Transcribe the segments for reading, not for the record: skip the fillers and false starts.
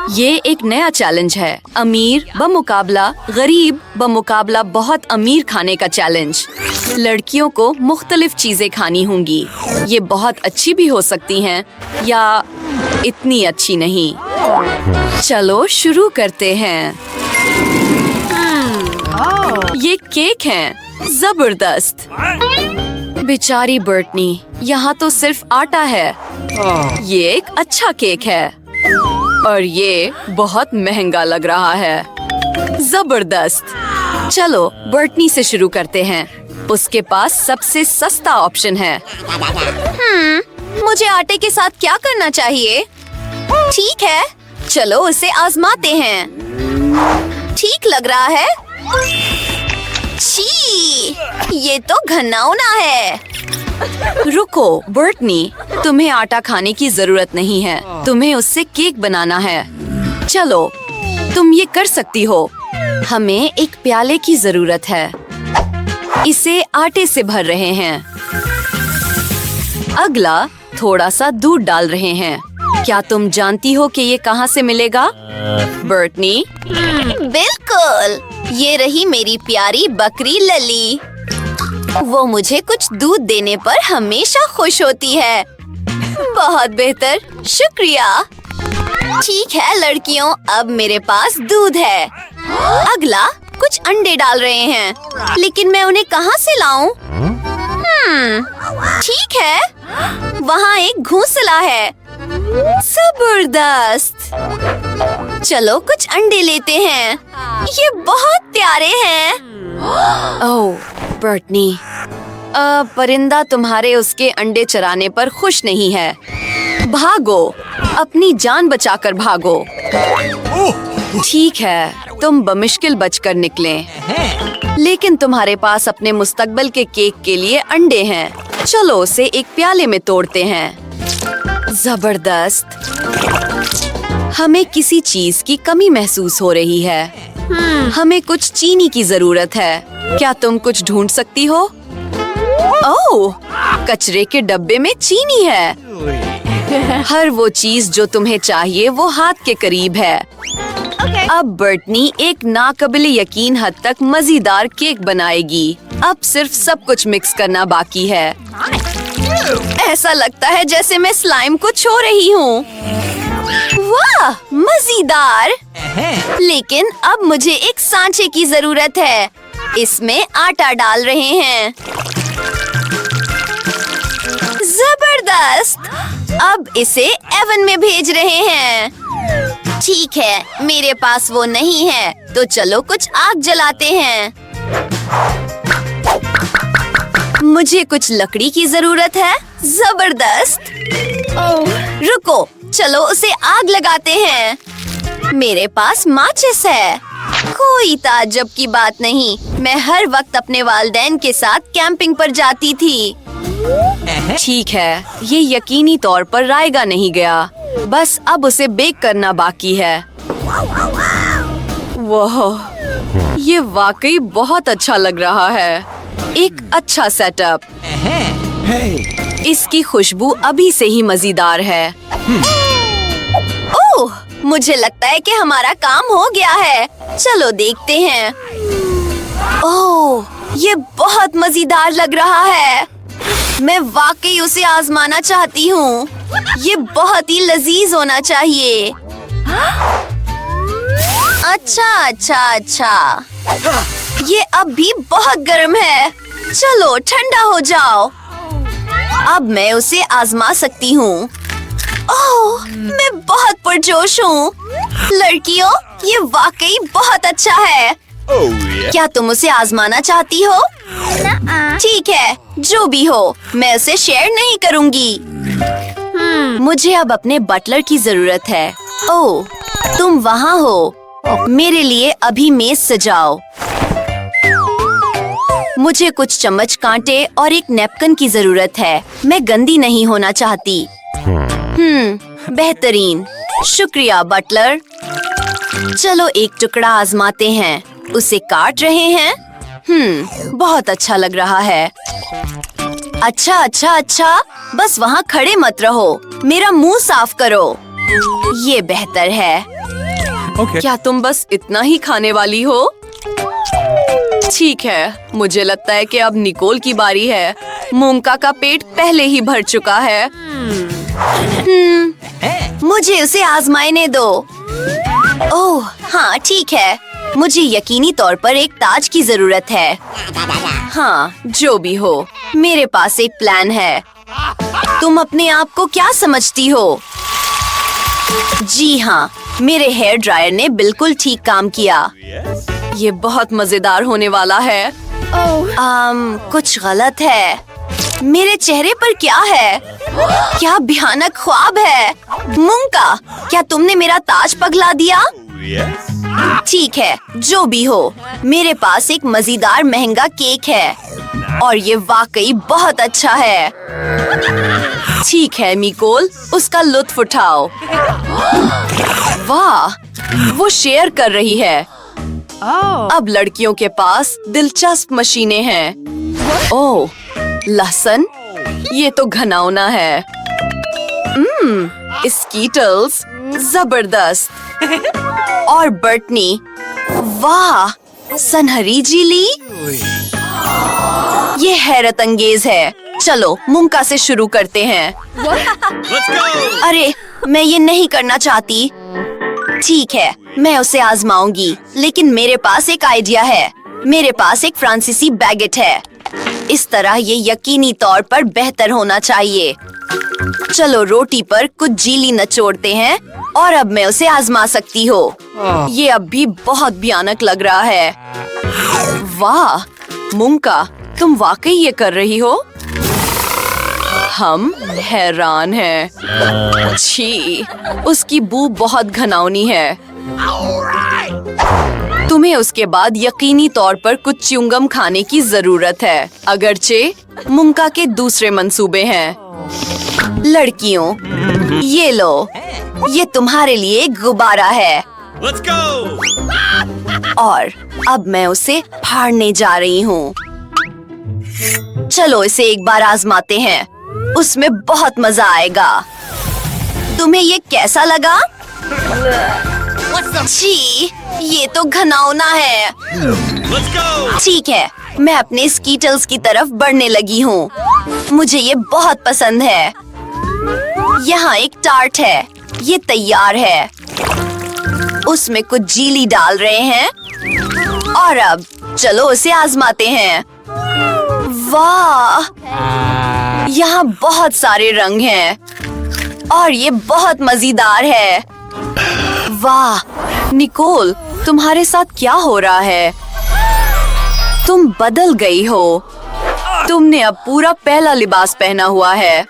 ये एक नया चैलेंज है। अमीर बमुकाबला गरीब बमुकाबला बहुत अमीर खाने का चैलेंज। लड़कियों को मुख्तलिफ चीजें खानी होंगी। ये बहुत अच्छी भी हो सकती हैं या इतनी अच्छी नहीं। चलो शुरू करते हैं। ये केक हैं, जबरदस्त। बेचारी बर्टनी, यहाँ तो सिर्फ आटा है। ये एक अच्छा केक है और ये बहुत महंगा लग रहा है। जबरदस्त। चलो बर्टनी से शुरू करते हैं। उसके पास सबसे सस्ता ऑप्शन है। मुझे आटे के साथ क्या करना चाहिए? ठीक है, चलो उसे आजमाते हैं। ठीक लग रहा है। छी, ये तो घिनौना है। रुको बर्टनी, तुम्हें आटा खाने की जरूरत नहीं है। तुम्हें उससे केक बनाना है। चलो तुम ये कर सकती हो। हमें एक प्याले की जरूरत है। इसे आटे से भर रहे हैं। अगला थोड़ा सा दूध डाल रहे हैं। क्या तुम जानती हो कि ये कहाँ से मिलेगा? बर्टनी? बिल्कुल, ये रही मेरी प्यारी बकरी लली। वो मुझे कुछ दूध देने पर हमेशा खुश होती है। बहुत बेहतर, शुक्रिया। ठीक है लड़कियों, अब मेरे पास दूध है। अगला कुछ अंडे डाल रहे हैं, लेकिन मैं उन्हें कहाँ से लाऊं? ठीक है, वहाँ एक घोंसला है। जबरदस्त। चलो कुछ अंडे लेते हैं। ये बहुत प्यारे हैं। ओह बर्टनी, परिंदा तुम्हारे उसके अंडे चराने पर खुश नहीं है। भागो, अपनी जान बचाकर भागो। ठीक है, तुम बमुश्किल बचकर निकले, लेकिन तुम्हारे पास अपने मुस्तकबिल के केक के लिए अंडे हैं। चलो उसे एक प्याले में तोड़ते हैं। जबरदस्त। हमें किसी चीज की कमी महसूस हो रही है। हमें कुछ चीनी की जरूरत है। क्या तुम कुछ ढूंढ सकती हो? ओह, कचरे के डब्बे में चीनी है। हर वो चीज जो तुम्हें चाहिए वो हाथ के करीब है। अब बर्टनी एक नाकाबिले यकीन हद तक मजेदार केक बनाएगी। अब सिर्फ सब कुछ मिक्स करना बाकी है। ऐसा लगता है जैसे मैं स्लाइम को छू रही हूँ। वाह, मजेदार। लेकिन अब मुझे एक सांचे की जरूरत है। इसमें आटा डाल रहे हैं। जबरदस्त। अब इसे एवन में भेज रहे हैं। ठीक है, मेरे पास वो नहीं है, तो चलो कुछ आग जलाते हैं। मुझे कुछ लकड़ी की जरूरत है। जबरदस्त। रुको, चलो उसे आग लगाते हैं। मेरे पास माचिस है। कोई ताज्जुब की बात नहीं, मैं हर वक्त अपने वालिदैन के साथ कैंपिंग पर जाती थी। ठीक है, ये यकीनी तौर पर रायगा नहीं गया। बस अब उसे बेक करना बाकी है। वाह, ये वाकई बहुत अच्छा लग रहा है। एक अच्छा सेटअप। इसकी खुशबू अभी से ही मजेदार है। ओह, मुझे लगता है कि हमारा काम हो गया है। चलो देखते हैं। ओह, ये बहुत मजेदार लग रहा है। मैं वाकई उसे आजमाना चाहती हूँ। ये बहुत ही लजीज होना चाहिए। अच्छा। ये अब भी बहुत गर्म है। चलो ठंडा हो जाओ। अब मैं उसे आजमा सकती हूँ। ओह, मैं बहुत पुरजोश हूँ। लड़कियों, ये वाकई बहुत अच्छा है। क्या तुम उसे आजमाना चाहती हो? ठीक है, जो भी हो, मैं उसे शेयर नहीं करूँगी। मुझे अब अपने बटलर की जरूरत है। ओह, तुम वहाँ हो। मेरे लिए अभी मेज सजाओ। मुझे कुछ चम्मच कांटे और एक नैपकिन की जरूरत है। मैं गंदी नहीं होना चाहती। बेहतरीन, शुक्रिया बटलर। चलो एक टुकड़ा आजमाते हैं। उसे काट रहे हैं। बहुत अच्छा लग रहा है। अच्छा, बस वहाँ खड़े मत रहो। मेरा मुंह साफ करो। ये बेहतर है। क्या तुम बस इतना ही खाने वाली हो? ठीक है, मुझे लगता है कि अब निकोल की बारी है। मोंका का पेट पहले ही भर चुका है। मुझे उसे आजमाने दो। ओह हाँ ठीक है, मुझे यकीनी तौर पर एक ताज की जरूरत है। हाँ जो भी हो, मेरे पास एक प्लान है। तुम अपने आप को क्या समझती हो? जी हाँ, मेरे हेयर ड्रायर ने बिल्कुल ठीक काम किया। ये बहुत मजेदार होने वाला है। कुछ गलत है। मेरे चेहरे पर क्या है? क्या भयानक ख्वाब है। मुंका, क्या तुमने मेरा ताज पगला दिया? ठीक है, जो भी हो, मेरे पास एक मजेदार महंगा केक है और ये वाकई बहुत अच्छा है। ठीक है मिकोल, उसका लुत्फ उठाओ। वाह, वो शेयर कर रही है। अब लड़कियों के पास दिलचस्प मशीनें हैं। ओह, लहसुन, ये तो घिनौना है। स्कीटल्स, जबरदस्त। और बर्टनी, वाह, सनहरी जीली, ये हैरत अंगेज है। चलो मुंका से शुरू करते हैं। अरे, मैं ये नहीं करना चाहती। ठीक है, मैं उसे आजमाऊंगी, लेकिन मेरे पास एक आइडिया है। मेरे पास एक फ्रांसीसी बैगेट है। इस तरह ये यकीनी तौर पर बेहतर होना चाहिए। चलो रोटी पर कुछ जीली निचोड़ते हैं और अब मैं उसे आजमा सकती हूँ। ये अब भी बहुत भयानक लग रहा है। वाह, मुंका, तुम वाकई ये कर रही हो? हम हैरान हैं। छी, उसकी बू बहुत घिनौनी है। तुम्हें उसके बाद यकीनी तौर पर कुछ च्युइंगम खाने की जरूरत है, अगरचे मुंका के दूसरे मंसूबे हैं। लड़कियों, ये लो, ये तुम्हारे लिए एक गुब्बारा है। Let's go! और अब मैं उसे फाड़ने जा रही हूँ। चलो इसे एक बार आजमाते हैं, उसमें बहुत मजा आएगा। तुम्हें ये कैसा लगा? छी, ये तो घिनौना है। Let's go! ठीक है, मैं अपने स्कीटल्स की तरफ बढ़ने लगी हूँ। मुझे ये बहुत पसंद है। यहाँ एक टार्ट है, ये तैयार है। उसमें कुछ जीली डाल रहे हैं और अब चलो उसे आजमाते हैं। वाह, यहाँ बहुत सारे रंग हैं और ये बहुत मजेदार है। वाह, निकोल, तुम्हारे साथ क्या हो रहा है? तुम बदल गई हो। तुमने अब पूरा पहला लिबास पहना हुआ है।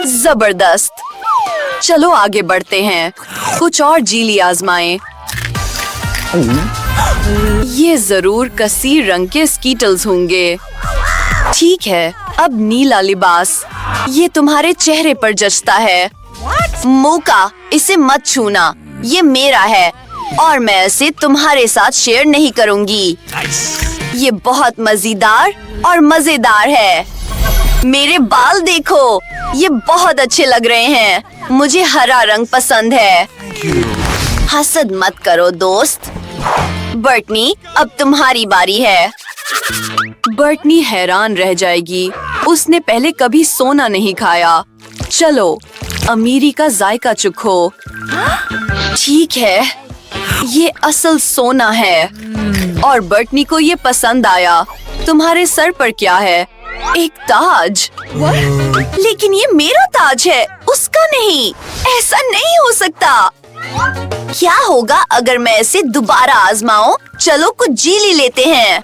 जबरदस्त। चलो आगे बढ़ते हैं, कुछ और जीली आजमाएं। ये जरूर कसीर रंग के स्कीटल्स होंगे। ठीक है, अब नीला लिबास, ये तुम्हारे चेहरे पर जचता है। मोका, इसे मत छूना, ये मेरा है और मैं इसे तुम्हारे साथ शेयर नहीं करूंगी। ये बहुत मजेदार और मजेदार है। मेरे बाल देखो, ये बहुत अच्छे लग रहे हैं। मुझे हरा रंग पसंद है। हसद मत करो दोस्त। बर्टनी, अब तुम्हारी बारी है। बर्टनी हैरान रह जाएगी, उसने पहले कभी सोना नहीं खाया। चलो अमीरी का जायका चखो। ठीक है, ये असल सोना है और बर्टनी को ये पसंद आया। तुम्हारे सर पर क्या है? एक ताज। लेकिन ये मेरा ताज है, उसका नहीं। ऐसा नहीं हो सकता। क्या होगा अगर मैं इसे दोबारा आजमाऊं? चलो कुछ जीली लेते हैं।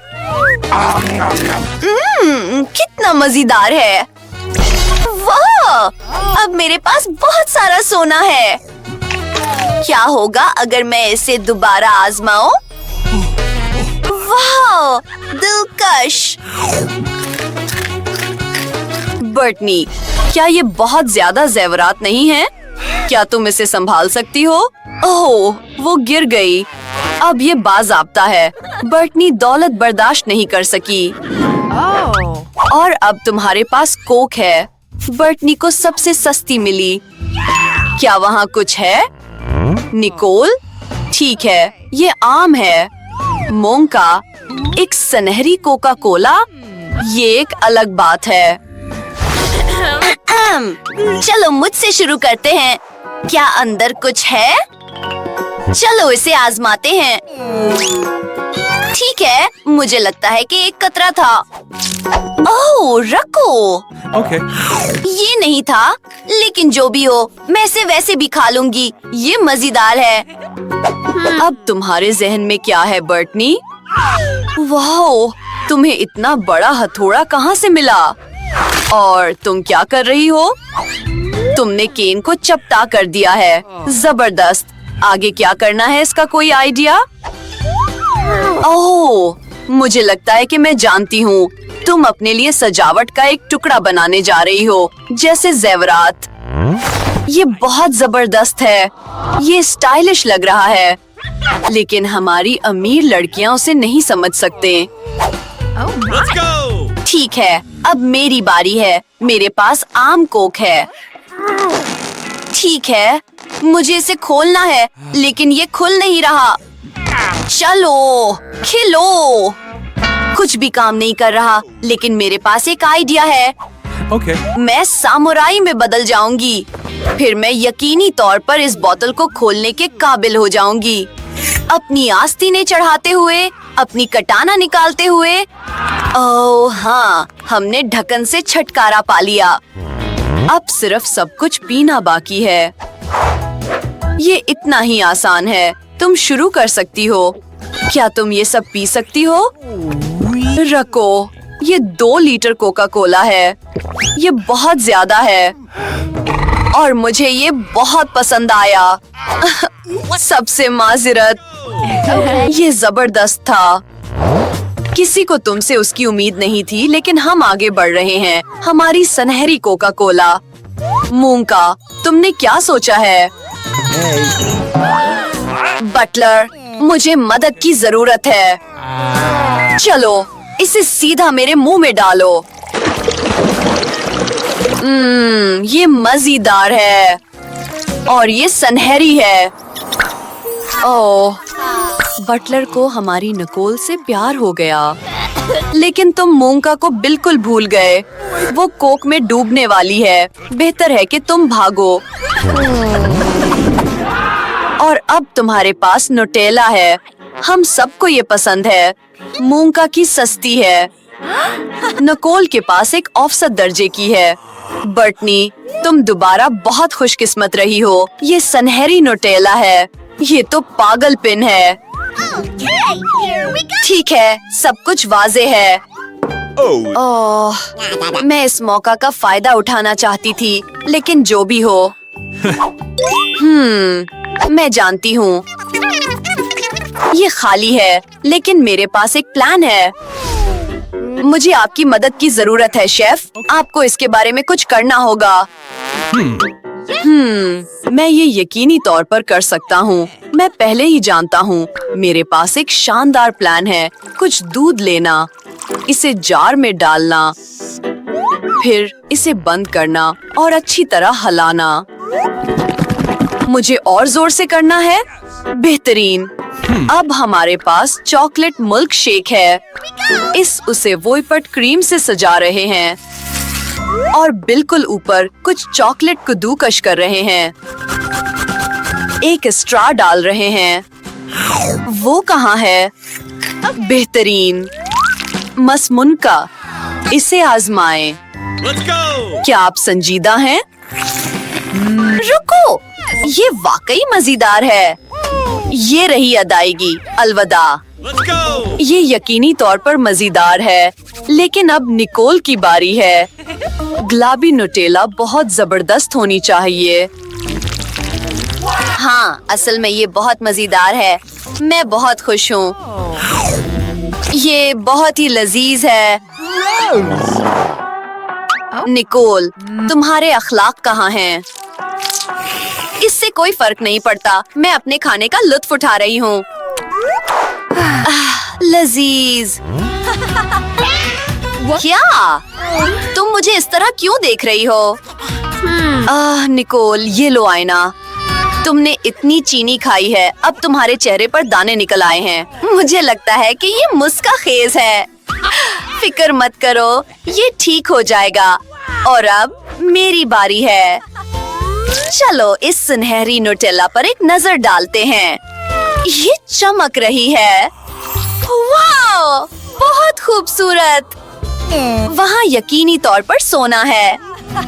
कितना मजेदार है। वाह, अब मेरे पास बहुत सारा सोना है। क्या होगा अगर मैं इसे दोबारा आजमाऊं? वाह, दिलकश। बर्टनी, क्या ये बहुत ज्यादा जेवरात नहीं है? क्या तुम इसे संभाल सकती हो? ओह, वो गिर गई। अब ये बाज़ाब्ता है। बर्टनी दौलत बर्दाश्त नहीं कर सकी। और अब तुम्हारे पास कोक है। बर्टनी को सबसे सस्ती मिली। क्या वहाँ कुछ है? निकोल, ठीक है, ये आम है। मोंका, एक सुनहरी कोका कोला, ये एक अलग बात है। चलो मुझसे शुरू करते हैं। क्या अंदर कुछ है? चलो इसे आजमाते हैं। ठीक है, मुझे लगता है कि एक कतरा था। ओह, रखो। Okay. ये नहीं था, लेकिन जो भी हो, मैं इसे वैसे भी खा लूंगी। ये मजेदार है। अब तुम्हारे जहन में क्या है, बर्टनी? वाह, तुम्हें इतना बड़ा हथौड़ा कहाँ से मिला? और तुम क्या कर रही हो? तुमने केन को चपटा कर दिया है। जबरदस्त। आगे क्या करना है, इसका कोई आइडिया? ओह, मुझे लगता है कि मैं जानती हूँ। तुम अपने लिए सजावट का एक टुकड़ा बनाने जा रही हो, जैसे जेवरात। ये बहुत जबरदस्त है। ये स्टाइलिश लग रहा है, लेकिन हमारी अमीर लड़कियां उसे नहीं समझ सकते। Let's go. ठीक है, अब मेरी बारी है। मेरे पास आम कोक है। ठीक है, मुझे इसे खोलना है, लेकिन ये खुल नहीं रहा। चलो खिलो। कुछ भी काम नहीं कर रहा, लेकिन मेरे पास एक आइडिया है। Okay. मैं सामुराई में बदल जाऊंगी। फिर मैं यकीनी तौर पर इस बोतल को खोलने के काबिल हो जाऊंगी। अपनी आस्तीनें चढ़ाते हुए, अपनी कटाना निकालते हुए। ओह हाँ, हमने ढक्कन से छुटकारा पा लिया। अब सिर्फ सब कुछ पीना बाकी है। ये इतना ही आसान है। तुम शुरू कर सकती हो। क्या तुम ये सब पी सकती हो? रखो, ये 2 लीटर कोका कोला है। ये बहुत ज्यादा है और मुझे ये बहुत पसंद आया। सबसे माजिरत। ये जबरदस्त था। किसी को तुमसे उसकी उम्मीद नहीं थी, लेकिन हम आगे बढ़ रहे हैं। हमारी सुनहरी कोका कोला। मूंका, तुमने क्या सोचा है? बटलर, मुझे मदद की जरूरत है। चलो इसे सीधा मेरे मुंह में डालो। ये मजेदार है और ये सुनहरी है। ओह, बटलर को हमारी निकोल से प्यार हो गया, लेकिन तुम मूंका को बिल्कुल भूल गए। वो कोक में डूबने वाली है। बेहतर है कि तुम भागो। और अब तुम्हारे पास नुटेला है। हम सबको ये पसंद है। मूंका की सस्ती है। निकोल के पास एक औसत दर्जे की है। बर्टनी, तुम दोबारा बहुत खुशकिस्मत रही हो। ये सुनहरी नुटेला है। ये तो पागलपिन है। ठीक है, सब कुछ वाजे है। Oh. ओह, मैं इस मौका का फायदा उठाना चाहती थी, लेकिन जो भी हो। मैं जानती हूँ ये खाली है, लेकिन मेरे पास एक प्लान है। मुझे आपकी मदद की जरूरत है शेफ। आपको इसके बारे में कुछ करना होगा। मैं ये यकीनी तौर पर कर सकता हूँ। मैं पहले ही जानता हूँ। मेरे पास एक शानदार प्लान है। कुछ दूध लेना, इसे जार में डालना, फिर इसे बंद करना और अच्छी तरह हिलाना। मुझे और जोर से करना है। बेहतरीन। अब हमारे पास चॉकलेट मिल्क शेक है। उसे व्हिप्ड क्रीम से सजा रहे हैं और बिल्कुल ऊपर कुछ चॉकलेट कद्दूकश कर रहे हैं। एक स्ट्रॉ डाल रहे हैं। वो कहाँ है? बेहतरीन। मसमुनका, इसे आजमाएं। Let's go. क्या आप संजीदा हैं? रुको, ये वाकई मजेदार है। ये रही अदायगी। अलविदा। Let's go. ये यकीनी तौर पर मजेदार है, लेकिन अब निकोल की बारी है। गुलाबी नुटेला बहुत जबरदस्त होनी चाहिए। हाँ, असल में ये बहुत मजेदार है। मैं बहुत खुश हूँ। ये बहुत ही लजीज है। निकोल, तुम्हारे अखलाक कहाँ हैं? इससे कोई फर्क नहीं पड़ता। मैं अपने खाने का लुत्फ उठा रही हूँ। लजीज। क्या? तुम मुझे इस तरह क्यों देख रही हो? निकोल, ये लो आईना। तुमने इतनी चीनी खाई है, अब तुम्हारे चेहरे पर दाने निकल आए हैं। मुझे लगता है कि ये मुस्का खेज है। फिक्र मत करो, ये ठीक हो जाएगा। और अब मेरी बारी है। चलो इस सुनहरी न्यूटेला पर एक नजर डालते हैं। ये चमक रही है। वाह, बहुत खूबसूरत। वहाँ यकीनी तौर पर सोना है।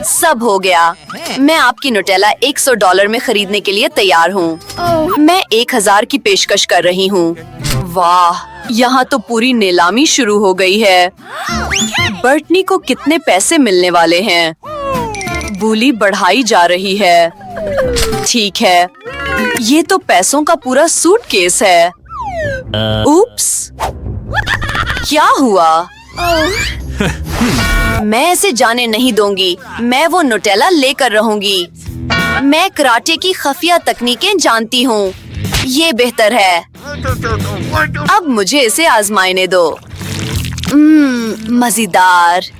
सब हो गया। मैं आपकी न्यूटेला $100 में खरीदने के लिए तैयार हूँ। मैं 1000 की पेशकश कर रही हूँ। वाह, यहाँ तो पूरी नीलामी शुरू हो गई है। बर्टनी को कितने पैसे मिलने वाले हैं? बोली बढ़ाई जा रही है। ठीक है, ये तो पैसों का पूरा सूटकेस है। उप्स, क्या हुआ? मैं इसे जाने नहीं दूंगी। मैं वो न्यूटेला लेकर रहूंगी। मैं कराटे की खुफिया तकनीकें जानती हूँ। ये बेहतर है। अब मुझे इसे आजमाने दो। मजेदार।